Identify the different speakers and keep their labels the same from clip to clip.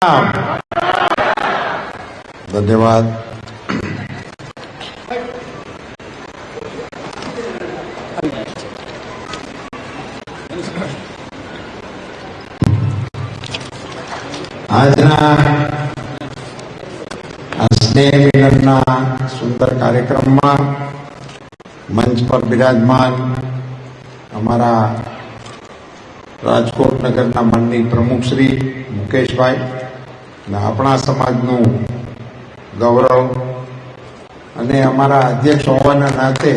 Speaker 1: धन्यवाद। આજના સ્નેહ મિલનના સુંદર કાર્યક્રમમાં મંચ પર બિરાજમાન અમારા રાજકોટ નગરના માનનીય પ્રમુખ શ્રી મુકેશભાઈ અને આપણા સમાજનું ગૌરવ અને અમારા અધ્યક્ષ હોવાના નાતે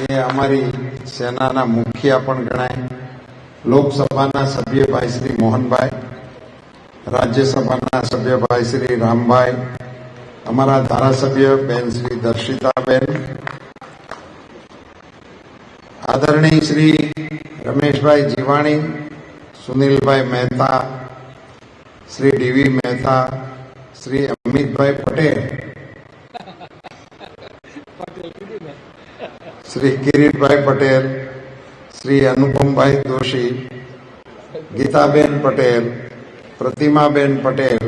Speaker 1: એ અમારી સેનાના મુખિયા પણ ગણાય, લોકસભાના સભ્યભાઈ શ્રી મોહનભાઈ, રાજ્યસભાના સભ્યભાઈ શ્રી રામભાઈ, અમારા ધારાસભ્ય બેન શ્રી દર્શિતાબેન, આદરણીય શ્રી રમેશભાઈ જીવાણી, સુનિલભાઈ મહેતા, શ્રી ડીવી મહેતા, શ્રી અમિતભાઈ પટેલ, શ્રી કિરીટભાઈ પટેલ, શ્રી અનુપમભાઈ દોશી, ગીતાબેન પટેલ, પ્રતિમાબેન પટેલ,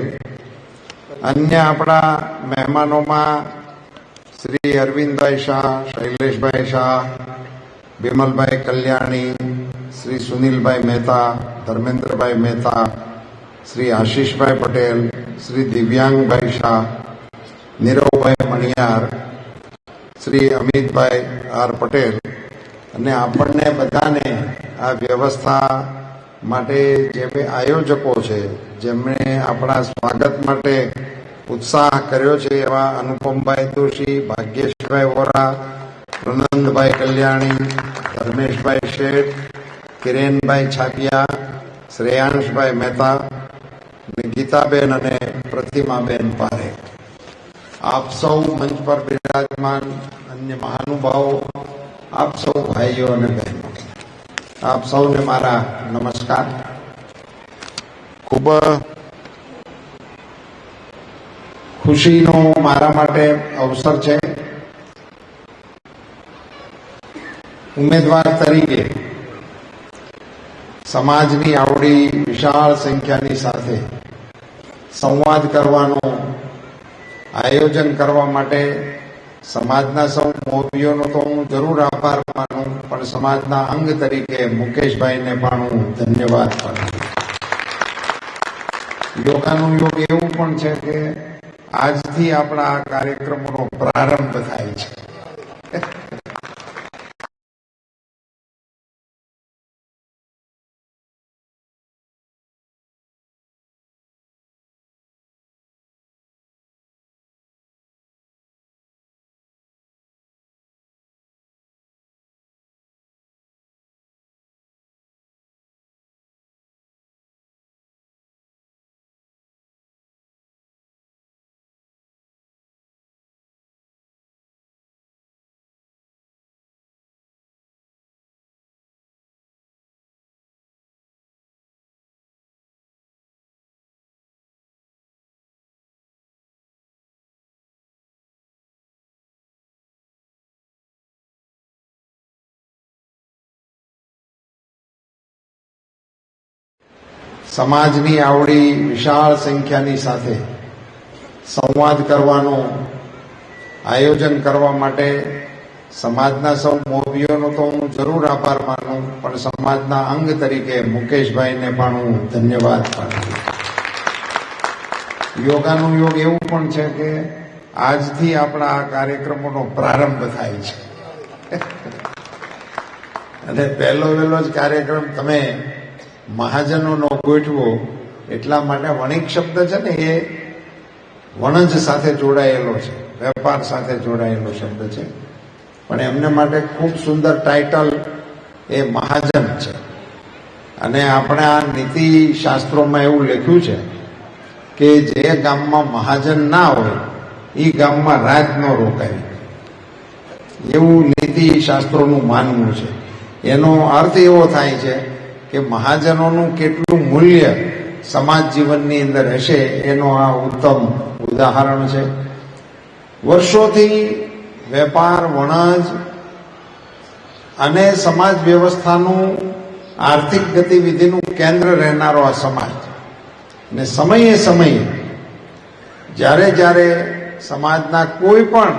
Speaker 1: અન્ય આપણા મહેમાનોમાં શ્રી અરવિંદભાઈ શાહ, શૈલેષભાઈ શાહ, બિમલભાઈ કલ્યાણી, શ્રી સુનિલભાઈ મહેતા, ધર્મેન્દ્રભાઈ મહેતા, શ્રી આશીષભાઈ પટેલ, શ્રી દિવ્યાંગભાઈ શાહ, નીરવભાઈ મણિયાર, શ્રી અમિતભાઈ આર પટેલ અને આપણને બધાને આ વ્યવસ્થા માટે જે આયોજકો છે, જેમણે આપણા સ્વાગત માટે ઉત્સાહ કર્યો છે, એવા અનુપમભાઈ દોશી, ભાગ્યેશભાઈ વોરા, પ્રનંદભાઈ કલ્યાણી, ધર્મેશભાઈ શેઠ, કિરેનભાઈ છાપિયા, શ્રેયાંશભાઈ મહેતા, ગીતાબેન અને પ્રતિમાબેન પારેખ, આપ સૌ મંચ પર બિરાજમાન અન્ય મહાનુભાવો, આપ સૌ ભાઈઓ અને બહેનો, આપ સૌને મારા નમસ્કાર। ખૂબ ખુશીનો મારા માટે અવસર છે ઉમેદવાર તરીકે સમાજની આવડી વિશાળ સંખ્યાની સાથે સંવાદ કરવાનું આયોજન કરવા માટે સમાજના સૌ મોભીઓનો તો હું જરૂર આભાર માનું, પણ સમાજના અંગ તરીકે મુકેશભાઈને પણ હું ધન્યવાદ પાઠવું। યોગાનુયોગ એવું પણ છે કે આજથી આપણા આ કાર્યક્રમોનો પ્રારંભ થાય છે। સમાજની આવડી વિશાળ સંખ્યાની સાથે સંવાદ કરવાનું આયોજન કરવા માટે સમાજના સૌ મોભીઓનો તો હું જરૂર આભાર માનું, પણ સમાજના અંગ તરીકે મુકેશભાઈને પણ હું ધન્યવાદ પાઠવું। યોગાનુયોગ એવું પણ છે કે આજથી આપણા આ કાર્યક્રમોનો પ્રારંભ થાય છે અને પહેલો વહેલો જ કાર્યક્રમ તમે મહાજનોનો ગોઠવો, એટલા માટે વણિક શબ્દ છે ને એ વણજ સાથે જોડાયેલો છે, વેપાર સાથે જોડાયેલો શબ્દ છે, પણ એમને માટે ખૂબ સુંદર ટાઇટલ એ મહાજન છે। અને આપણે આ નીતિ શાસ્ત્રોમાં એવું લખ્યું છે કે જે ગામમાં મહાજન ના હોય એ ગામમાં રાજ ન રોકાય, એવું નીતિ શાસ્ત્રોનું માનવું છે। એનો અર્થ એવો થાય છે કે મહાજનોનું કેટલું મૂલ્ય સમાજ જીવનની અંદર હશે એનો આ ઉત્તમ ઉદાહરણ છે। વર્ષોથી વેપાર, વણજ અને સમાજ વ્યવસ્થાનું આર્થિક ગતિવિધિનું કેન્દ્ર રહેનારો આ સમાજ, ને સમયે સમયે જ્યારે જ્યારે સમાજના કોઈ પણ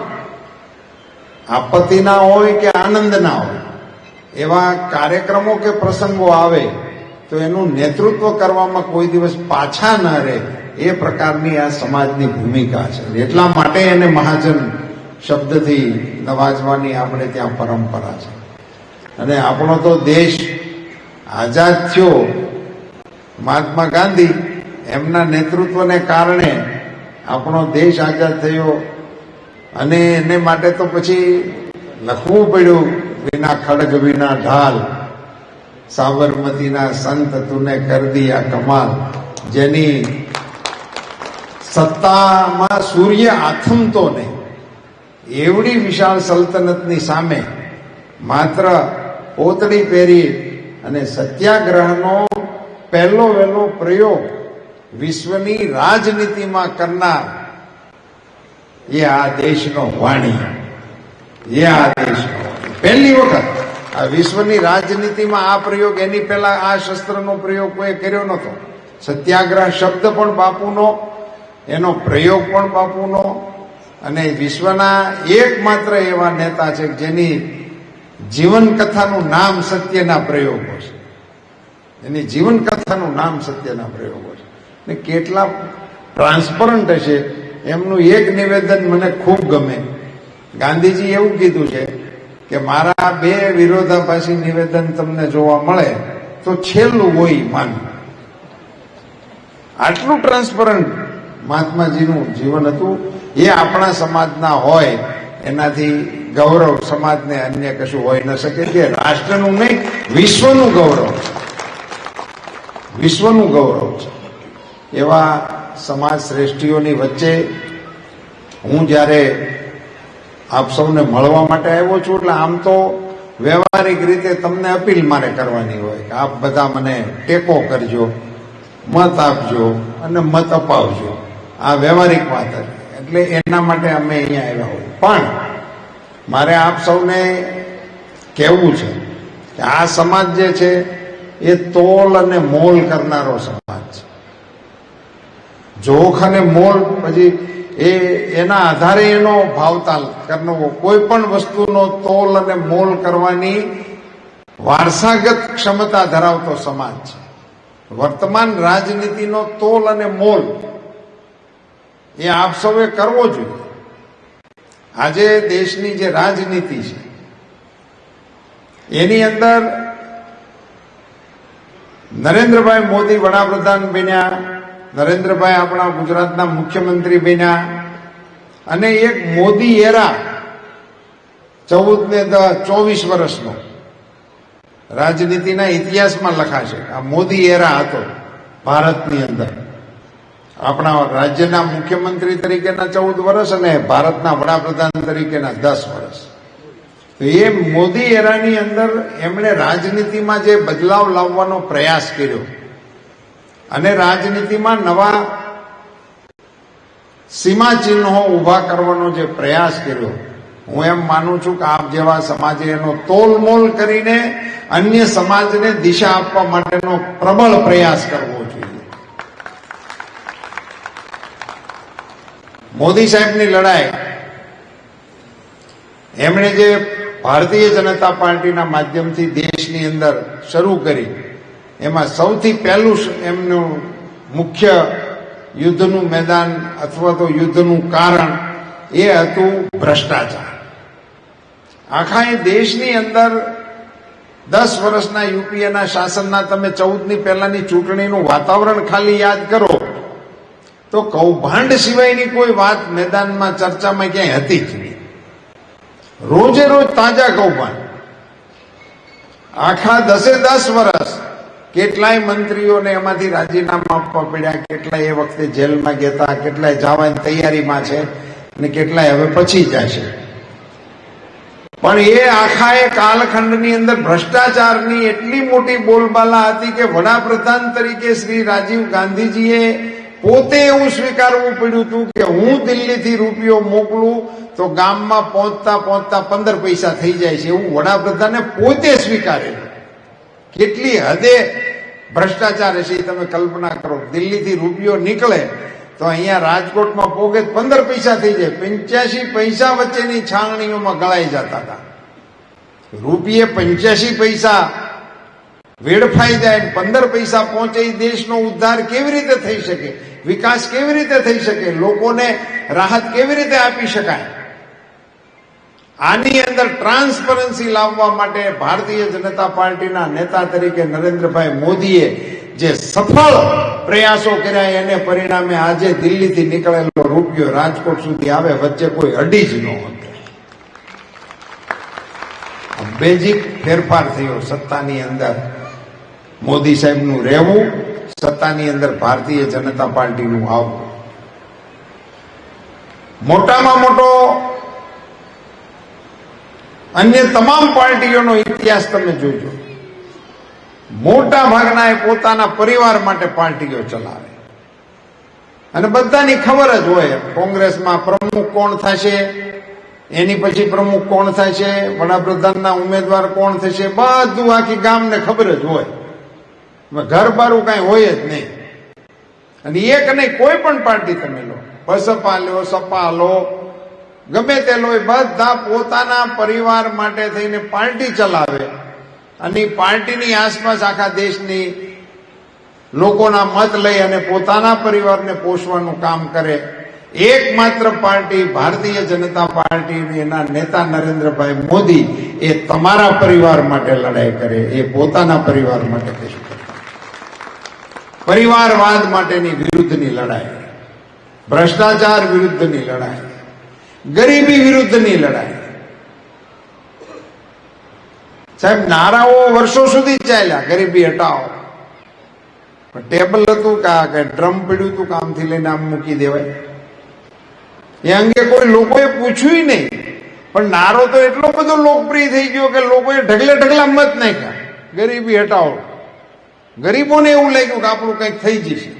Speaker 1: આપત્તિના હોય કે આનંદના હોય એવા કાર્યક્રમો કે પ્રસંગો આવે તો એનું નેતૃત્વ કરવામાં કોઈ દિવસ પાછા ન રહે એ પ્રકારની આ સમાજની ભૂમિકા છે. એટલા માટે એને મહાજન શબ્દથી નવાજવાની આપણે ત્યાં પરંપરા છે. અને આપણો તો દેશ આઝાદ થયો મહાત્મા ગાંધી એમના નેતૃત્વને કારણે આપણો દેશ આઝાદ થયો. અને એને માટે તો પછી લખવું પડ્યું, વિના ખડગ વિના ઢાલ, સાબરમતીના સંત તુને કર દિયા કમાલ. જેની સત્તામાં સૂર્ય આથમતો નહીં એવડી વિશાળ સલ્તનતની સામે માત્ર પોતળી પહેરી અને સત્યાગ્રહનો પહેલો વહેલો પ્રયોગ વિશ્વની રાજનીતિમાં કરનાર એ આ દેશનો વાણી, એ આ દેશનો પહેલી વખત આ વિશ્વની રાજનીતિમાં આ પ્રયોગ, એની પહેલા આ શસ્ત્રનો પ્રયોગ કોઈ કર્યો નહોતો. સત્યાગ્રહ શબ્દ પણ બાપુનો, એનો પ્રયોગ પણ બાપુનો, અને વિશ્વના એકમાત્ર એવા નેતા છે જેની જીવનકથાનું નામ સત્યના પ્રયોગો છે. એની જીવનકથાનું નામ સત્યના પ્રયોગો છે. ને કેટલા ટ્રાન્સપરન્ટ હશે એમનું એક નિવેદન મને ખૂબ ગમે. ગાંધીજી એવું કીધું છે કે મારા બે વિરોધાભાસી નિવેદન તમને જોવા મળે તો છેલ્લું હોય માન. આટલું ટ્રાન્સપરન્ટ મહાત્માજીનું જીવન હતું. એ આપણા સમાજના હોય એનાથી ગૌરવ સમાજને અન્ય કશું હોઈ ન શકે. કે રાષ્ટ્રનું નહીં, વિશ્વનું ગૌરવ, વિશ્વનું ગૌરવ છે. એવા સમાજ શ્રેષ્ઠીઓની વચ્ચે હું જ્યારે આપ સૌને મળવા માટે આવ્યો છું, એટલે આમ તો વ્યવહારિક રીતે તમને અપીલ મારે કરવાની હોય કે આપ બધા મને ટેકો કરજો, મત આપજો અને મત અપાવજો. આ વ્યવહારિક વાત હતી. એટલે એના માટે અમે અહીંયા આવ્યા હોય. પણ મારે આપ સૌને કહેવું છે કે આ સમાજ જે છે એ તોલ અને મોલ કરનારો સમાજ છે. જોખ અને મોલ પછી એના આધારે એનો ભાવતાલ કરવો. કોઈ પણ વસ્તુનો તોલ અને મોલ કરવાની વારસાગત ક્ષમતા ધરાવતો સમાજ છે. વર્તમાન રાજનીતિનો તોલ અને મોલ એ આપ સૌએ કરવો જોઈએ. આજે દેશની જે રાજનીતિ છે એની અંદર નરેન્દ્રભાઈ મોદી વડાપ્રધાન બન્યા, નરેન્દ્રભાઈ આપણા ગુજરાતના મુખ્યમંત્રી બન્યા, અને એક મોદી એરા 14 ને 24 વર્ષનો રાજનીતિના ઇતિહાસમાં લખાશે. આ મોદી એરા હતો ભારતની અંદર. આપણા રાજ્યના મુખ્યમંત્રી તરીકેના 14 વર્ષ અને ભારતના વડાપ્રધાન તરીકેના 10 વર્ષ. તો એ મોદી એરાની અંદર એમણે રાજનીતિમાં જે બદલાવ લાવવાનો પ્રયાસ કર્યો અને રાજનીતિમાં નવા સીમાચિહ્નો ઉભા કરવાનો જે પ્રયાસ કર્યો, હું એમ માનું છું કે આપ જેવા સમાજે એનો તોલમોલ કરીને અન્ય સમાજને દિશા આપવા માટેનો પ્રબળ પ્રયાસ કરવો જોઈએ. મોદી સાહેબની લડાઈ એમણે જે ભારતીય જનતા પાર્ટીના માધ્યમથી દેશની અંદર શરૂ કરી, એમાં સૌથી પહેલું એમનું મુખ્ય યુદ્ધનું મેદાન અથવા તો યુદ્ધનું કારણ એ હતું ભ્રષ્ટાચાર. આખા એ દેશની અંદર 10 વર્ષના યુપીએના શાસનના તમે 14ની પહેલાની ચૂંટણીનું વાતાવરણ ખાલી યાદ કરો તો કૌભાંડ સિવાયની કોઈ વાત મેદાનમાં ચર્ચામાં ક્યાંય હતી જ નહીં. રોજે રોજ તાજા કૌભાંડ. આખા 10 વર્ષ કેટલાય મંત્રીઓને એમાંથી રાજીનામા આપવા પડ્યા, કેટલાય એ વખતે જેલમાં ગયા, કેટલાય જવાની તૈયારીમાં છે અને કેટલાય હવે પછી જશે. પણ એ આખા એ કાલખંડની અંદર ભ્રષ્ટાચારની એટલી મોટી બોલબાલા હતી કે વડાપ્રધાન તરીકે શ્રી રાજીવ ગાંધીજીએ પોતે એવું સ્વીકારવું પડ્યું હતું કે હું દિલ્હીથી રૂપિયો મોકલું તો ગામમાં પહોંચતા 15 પૈસા થઈ જાય છે, એવું વડાપ્રધાને પોતે સ્વીકારેલું. કેટલી હદે ભ્રષ્ટાચાર હશે એ તમે કલ્પના કરો. દિલ્હીથી રૂપિયો નીકળે તો અહીંયા રાજકોટમાં પોગે 15 પૈસા થઈ જાય. 85 પૈસા વચ્ચેની છાણણીઓમાં ગળાઈ જતા હતા. રૂપિયે 85 પૈસા વેડફાઈ જાય, 15 પૈસા પહોંચે. દેશનો ઉદ્ધાર કેવી રીતે થઈ શકે? વિકાસ કેવી રીતે થઈ શકે? લોકોને રાહત કેવી રીતે આપી શકાય? આની અંદર ટ્રાન્સપરન્સી લાવવા માટે ભારતીય જનતા પાર્ટીના નેતા તરીકે નરેન્દ્રભાઈ મોદીએ જે સફળ પ્રયાસો કર્યા એને પરિણામે આજે દિલ્હીથી નીકળેલો રૂપિયો રાજકોટ સુધી આવે, વચ્ચે કોઈ અડી જ ન હતો. બેઝિક ફેરફાર થયો સત્તાની અંદર. મોદી સાહેબનું રહેવું, સત્તાની અંદર ભારતીય જનતા પાર્ટીનું આવવું. મોટામાં મોટો અન્ય તમામ પાર્ટીઓનો ઇતિહાસ તમે જોજો. મોટા ભાગના એ પોતાના પરિવાર માટે પાર્ટીઓ ચલાવે અને બધાની ખબર જ હોય કોંગ્રેસમાં પ્રમુખ કોણ થશે, એની પછી પ્રમુખ કોણ થશે, વડાપ્રધાનના ઉમેદવાર કોણ થશે, બધું આખી ગામને ખબર જ હોય. ઘર બારું કઈ હોય જ નહીં. અને એક નહીં, કોઈ પણ પાર્ટી તમે લો, બસપા લો, સપા લો, ગમે તે લો, બધા પોતાના પરિવાર માટે થઈને પાર્ટી ચલાવે અને પાર્ટીની આસપાસ આખા દેશની લોકોના મત લઈ અને પોતાના પરિવારને પોષવાનું કામ કરે. એકમાત્ર પાર્ટી ભારતીય જનતા પાર્ટી એના નેતા નરેન્દ્રભાઈ મોદી એ તમારા પરિવાર માટે લડાઈ કરે, એ પોતાના પરિવાર માટે કશું કરે. પરિવારવાદ માટેની વિરુદ્ધની લડાઈ, ભ્રષ્ટાચાર વિરુદ્ધની લડાઈ, ગરીબી વિરુદ્ધની લડાઈ. સાહેબ, નારાઓ વર્ષો સુધી ચાલ્યા, ગરીબી હટાવો. ટેબલ હતું કે ડ્રમ પડ્યું હતું કામથી લઈને આમ મૂકી દેવાય, એ અંગે કોઈ લોકોએ પૂછ્યું નહીં. પણ નારો તો એટલો બધો લોકપ્રિય થઈ ગયો કે લોકોએ ઢગલે ઢગલા મત નાખ્યા, ગરીબી હટાવો. ગરીબોને એવું લાગ્યું કે આપણું કંઈક થઈ જશે.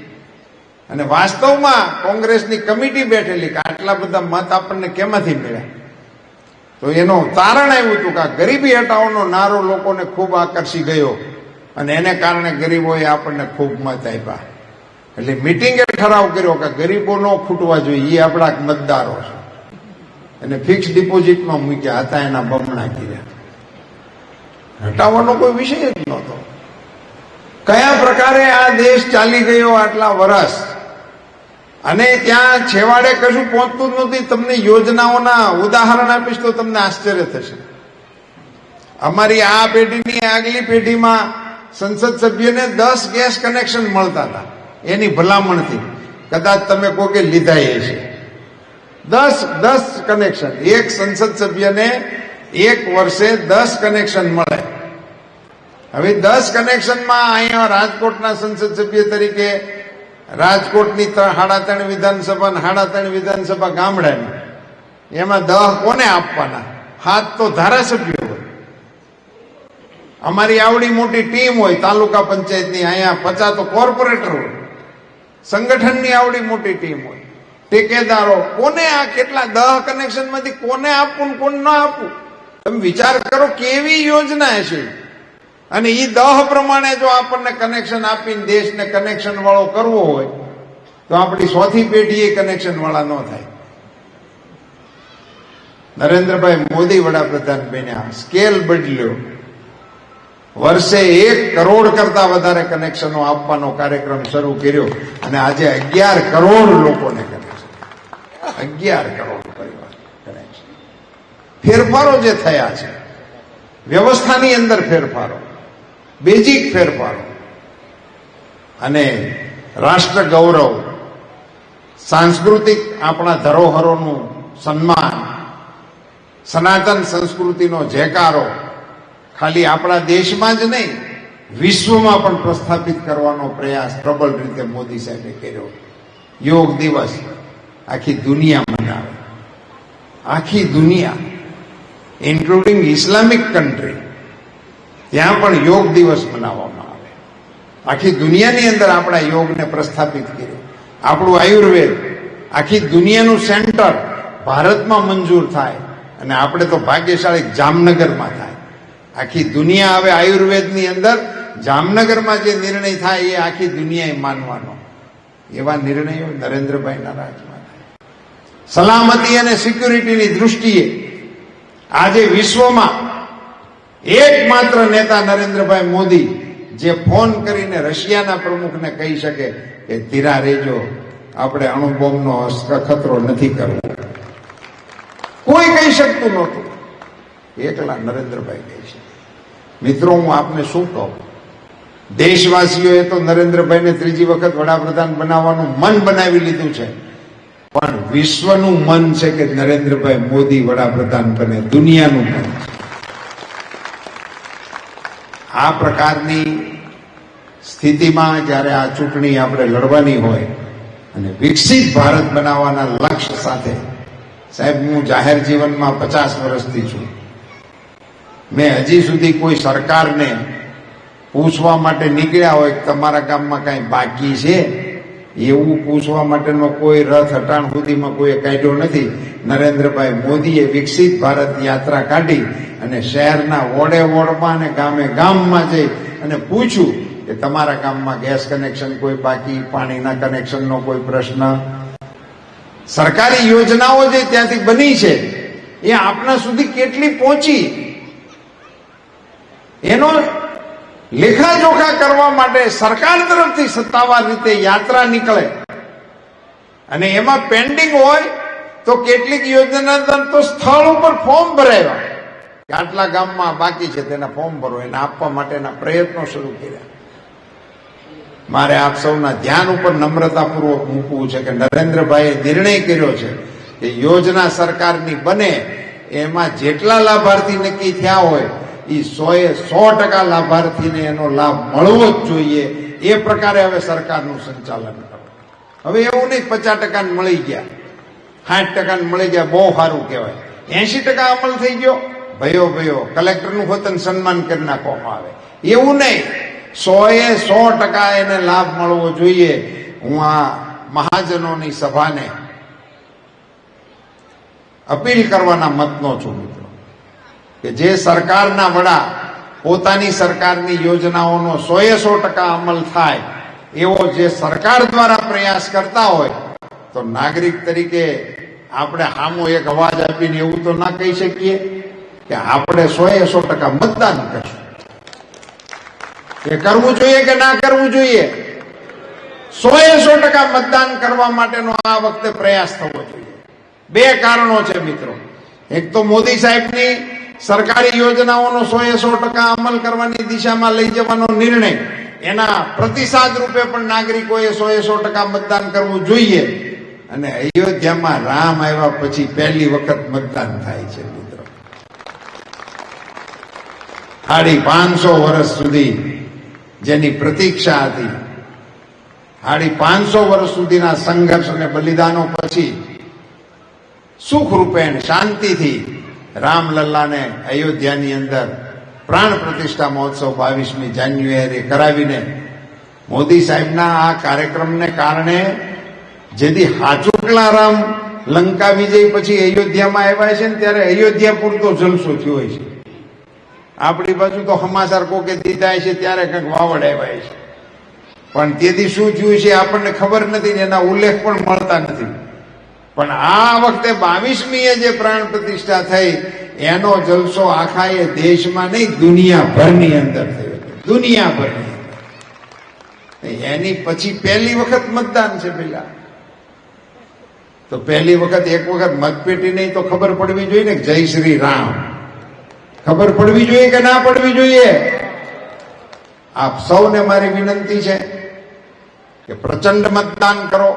Speaker 1: અને વાસ્તવમાં કોંગ્રેસની કમિટી બેઠેલી કે આટલા બધા મત આપણને કેમાંથી મળ્યા, તો એનું તારણ આવ્યું હતું કે ગરીબી હટાવવાનો નારો લોકોને ખૂબ આકર્ષી ગયો અને એને કારણે ગરીબોએ આપણને ખૂબ મત આપ્યા. એટલે મિટિંગે ઠરાવ કર્યો કે ગરીબો ન ખૂટવા જોઈએ, એ આપણા મતદારો છે. અને ફિક્સ ડિપોઝિટમાં મૂક્યા હતા, એના બમણા કર્યા. હટાવવાનો કોઈ વિષય જ નહોતો. કયા પ્રકારે આ દેશ ચાલી ગયો આટલા વર્ષ, અને ત્યાં છેવાડે કશું પહોંચતું જ નથી. તમને યોજનાઓના ઉદાહરણ આપીશ તો તમને આશ્ચર્ય થશે. અમારી આ પેઢીની આગલી પેઢીમાં સંસદ સભ્યને 10 ગેસ કનેક્શન મળતા હતા એની ભલામણથી. કદાચ તમે કોકે લીધા એ છે. 10 કનેક્શન એક સંસદ સભ્યને એક વર્ષે 10 કનેક્શન મળે. હવે 10 કનેક્શનમાં અહીંયા રાજકોટના સંસદ સભ્ય તરીકે રાજકોટની 3.5 વિધાનસભા, 3.5 વિધાનસભા ગામડાની, એમાં 10 કોને આપવાના? 7 તો ધારાસભ્યો હોય. અમારી આવડી મોટી ટીમ હોય તાલુકા પંચાયતની, અહીંયા 50 તો કોર્પોરેટર હોય. સંગઠનની આવડી મોટી ટીમ હોય, ટેકેદારો. કોને આ કેટલા 10 કનેક્શનમાંથી કોને આપવું, કોને ન આપવું? તમે વિચાર કરો કેવી યોજના હશે. અને એ 10 પ્રમાણે જો આપણને કનેક્શન આપીને દેશને કનેક્શન વાળો કરવો હોય તો આપણી 100થી પેઢી એ કનેક્શન વાળા ન થાય. નરેન્દ્રભાઈ મોદી વડાપ્રધાન બન્યા, સ્કેલ બદલ્યો. વર્ષે 1 કરોડ કરતા વધારે કનેક્શનો આપવાનો કાર્યક્રમ શરૂ કર્યો અને આજે 11 કરોડ લોકોને કનેક્શન, 11 કરોડ પરિવાર કનેક્શન. ફેરફારો જે થયા છે, વ્યવસ્થાની અંદર ફેરફારો, બેઝિક ફેરફારો, અને રાષ્ટ્ર ગૌરવ, સાંસ્કૃતિક આપણા ધરોહરોનું સન્માન, સનાતન સંસ્કૃતિનો જેકારો ખાલી આપણા દેશમાં જ નહીં વિશ્વમાં પણ પ્રસ્થાપિત કરવાનો પ્રયાસ પ્રબળ રીતે મોદી સાહેબે કર્યો. યોગ દિવસ આખી દુનિયા મનાવે, આખી દુનિયા ઇન્ક્લુડિંગ ઇસ્લામિક કન્ટ્રી, ત્યાં પણ યોગ દિવસ મનાવવામાં આવે. આખી દુનિયાની અંદર આપણા યોગને પ્રસ્થાપિત કર્યો. આપણું આયુર્વેદ આખી દુનિયાનું સેન્ટર ભારતમાં મંજૂર થાય અને આપણે તો ભાગ્યશાળી જામનગરમાં થાય. આખી દુનિયા હવે આયુર્વેદની અંદર જામનગરમાં જે નિર્ણય થાય એ આખી દુનિયાએ માનવાનો, એવા નિર્ણયો નરેન્દ્રભાઈના રાજમાં થાય. સલામતી અને સિક્યુરિટીની દૃષ્ટિએ આજે વિશ્વમાં એકમાત્ર નેતા નરેન્દ્રભાઈ મોદી જે ફોન કરીને રશિયાના પ્રમુખને કહી શકે કે ધીરા રહેજો, આપણે અણુબોમ્બનો ખતરો નથી કરવો. કોઈ કહી શકતું નહોતું, એકલા નરેન્દ્રભાઈ કહે છે. મિત્રો, હું આપને શું કહું, દેશવાસીઓએ તો નરેન્દ્રભાઈને ત્રીજી વખત વડાપ્રધાન બનાવવાનું મન બનાવી લીધું છે, પણ વિશ્વનું મન છે કે નરેન્દ્રભાઈ મોદી વડાપ્રધાન બને, દુનિયાનું મન છે. આ પ્રકારની સ્થિતિમાં જ્યારે આ ચૂંટણી આપણે લડવાની હોય અને વિકસિત ભારત બનાવવાના લક્ષ્ય સાથે, સાહેબ હું જાહેર જીવનમાં 50 વર્ષથી છું. મેં હજી સુધી કોઈ સરકારને પૂછવા માટે નીકળ્યા હોય કે તમારા ગામમાં કાંઈ બાકી છે એવું પૂછવા માટેનો કોઈ રથ અટાણ સુધીમાં કોઈ કાઢ્યો નથી. નરેન્દ્રભાઈ મોદીએ વિકસિત ભારત યાત્રા કાઢી અને શહેરના વોડે વોડમાં અને ગામે ગામમાં જઈ અને પૂછ્યું કે તમારા ગામમાં ગેસ કનેક્શન કોઈ બાકી, પાણીના કનેક્શનનો કોઈ પ્રશ્ન. સરકારી યોજનાઓ જે ત્યાંથી બની છે એ આપણા સુધી કેટલી પહોંચી એનો લેખાજોખા કરવા માટે સરકાર તરફથી સત્તાવાર રીતે યાત્રા નીકળે અને એમાં પેન્ડિંગ હોય તો કેટલીક યોજના તો સ્થળ ઉપર ફોર્મ ભરાયા કે આટલા ગામમાં બાકી છે તેના ફોર્મ ભરો, એને આપવા માટેના પ્રયત્નો શરૂ કર્યા. મારે આપ સૌના ધ્યાન ઉપર નમ્રતાપૂર્વક મૂકવું છે કે નરેન્દ્રભાઈએ નિર્ણય કર્યો છે કે યોજના સરકારની બને એમાં જેટલા લાભાર્થી નક્કી થયા હોય એ 100% લાભાર્થીને એનો લાભ મળવો જ જોઈએ. એ પ્રકારે હવે સરકારનું સંચાલન કરો. હવે એવું નહીં 50% મળી ગયા, 60% મળી ગયા, બહુ સારું કહેવાય. 80% અમલ થઈ ગયો, ભયો કલેક્ટરનું વતન સન્માન કરી નાખવામાં આવે, એવું નહીં. 100% એને લાભ મળવો જોઈએ. હું આ મહાજનોની સભાને અપીલ કરવાના મતનો છું મિત્રો, કે જે સરકારના વડા પોતાની સરકારની યોજનાઓનો 100% અમલ થાય એવો જે સરકાર દ્વારા પ્રયાસ કરતા હોય તો નાગરિક તરીકે આપણે સામો એક અવાજ આપીને એવું તો ના કહી શકીએ કે આપણે 100% મતદાન કરશું. એ કરવું જોઈએ કે ના કરવું જોઈએ? 100% મતદાન કરવા માટેનો આ વખતે પ્રયાસ થવો જોઈએ. બે કારણો છે મિત્રો. એક તો મોદી સાહેબની સરકારી યોજનાઓનો 100% અમલ કરવાની દિશામાં લઈ જવાનો નિર્ણય, એના પ્રતિસાદ રૂપે પણ નાગરિકોએ 100% મતદાન કરવું જોઈએ. અને અયોધ્યામાં રામ આવ્યા પછી પહેલી વખત મતદાન થાય છે મિત્રો. 550 વર્ષ સુધી જેની પ્રતીક્ષા હતી, 550 વર્ષ સુધીના સંઘર્ષ અને બલિદાનો પછી સુખરૂપે શાંતિથી રામલલ્લાને અયોધ્યાની અંદર પ્રાણ પ્રતિષ્ઠા મહોત્સવ 22મી જાન્યુઆરી કરાવીને મોદી સાહેબના આ કાર્યક્રમને કારણે જેથી હાચુકલા રામ લંકા વિજય પછી અયોધ્યામાં આવ્યા છે ને ત્યારે અયોધ્યા પૂરતો જલસો થયો હોય છે. આપણી બાજુ તો સમાચાર કોકે દીધા છે ત્યારે કંઈક વાવડ આવ્યા છે, પણ તેથી શું થયું છે આપણને ખબર નથી, એના ઉલ્લેખ પણ મળતા નથી. પણ આ વખતે 22મીએ જે પ્રાણ પ્રતિષ્ઠા થઈ એનો જલસો આખા એ દેશમાં નહીં દુનિયાભરની અંદર થયો, દુનિયાભરની અંદર. એની પછી પહેલી વખત મતદાન છે. પેલા તો પહેલી વખત એક વખત મતપેટી નહીં તો ખબર પડવી જોઈએ ને જય શ્રી રામ. ખબર પડવી જોઈએ કે ના પડવી જોઈએ? આપ સૌને મારી વિનંતી છે કે પ્રચંડ મતદાન કરો,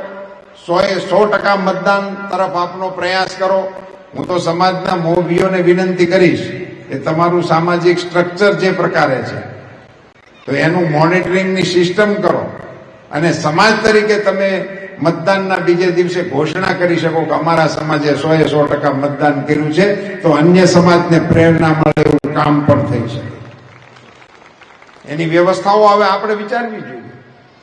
Speaker 1: 100% મતદાન તરફ આપનો પ્રયાસ કરો. હું તો સમાજના મોભીઓને વિનંતી કરીશ કે તમારું સામાજિક સ્ટ્રક્ચર જે પ્રકારે છે તો એનું મોનિટરિંગની સિસ્ટમ કરો અને સમાજ તરીકે તમે મતદાનના બીજે દિવસે ઘોષણા કરી શકો કે અમારા સમાજે 100% મતદાન કર્યું છે, તો અન્ય સમાજને પ્રેરણા મળે એવું કામ પણ થઈ શકે. એની વ્યવસ્થાઓ હવે આપણે વિચારવી જોઈએ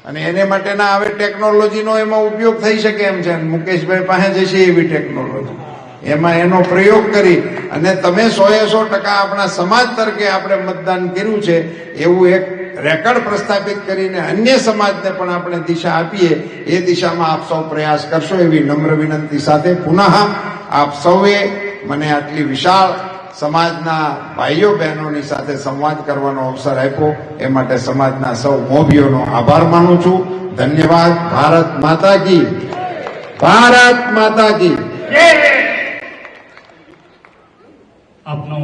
Speaker 1: અને એને માટેના હવે ટેકનોલોજીનો એમાં ઉપયોગ થઈ શકે એમ છે. મુકેશભાઈ પાસે જશે એવી ટેકનોલોજી, એમાં એનો પ્રયોગ કરી અને તમે 100% આપણા સમાજ તરીકે આપણે મતદાન કર્યું છે એવું એક રેકર્ડ પ્રસ્થાપિત કરીને અન્ય સમાજને પણ આપણે દિશા આપીએ એ દિશામાં આપ સૌ પ્રયાસ કરશો એવી નમ્ર વિનંતી સાથે પુનઃ આપ સૌએ મને આટલી વિશાળ સમાજના ભાઈઓ બહેનોની સાથે સંવાદ કરવાનો અવસર આપ્યો એ માટે સમાજના સૌ મોભીઓનો આભાર માનું છું. ધન્યવાદ. ભારત માતા કી, ભારત માતા કી.
Speaker 2: આપનો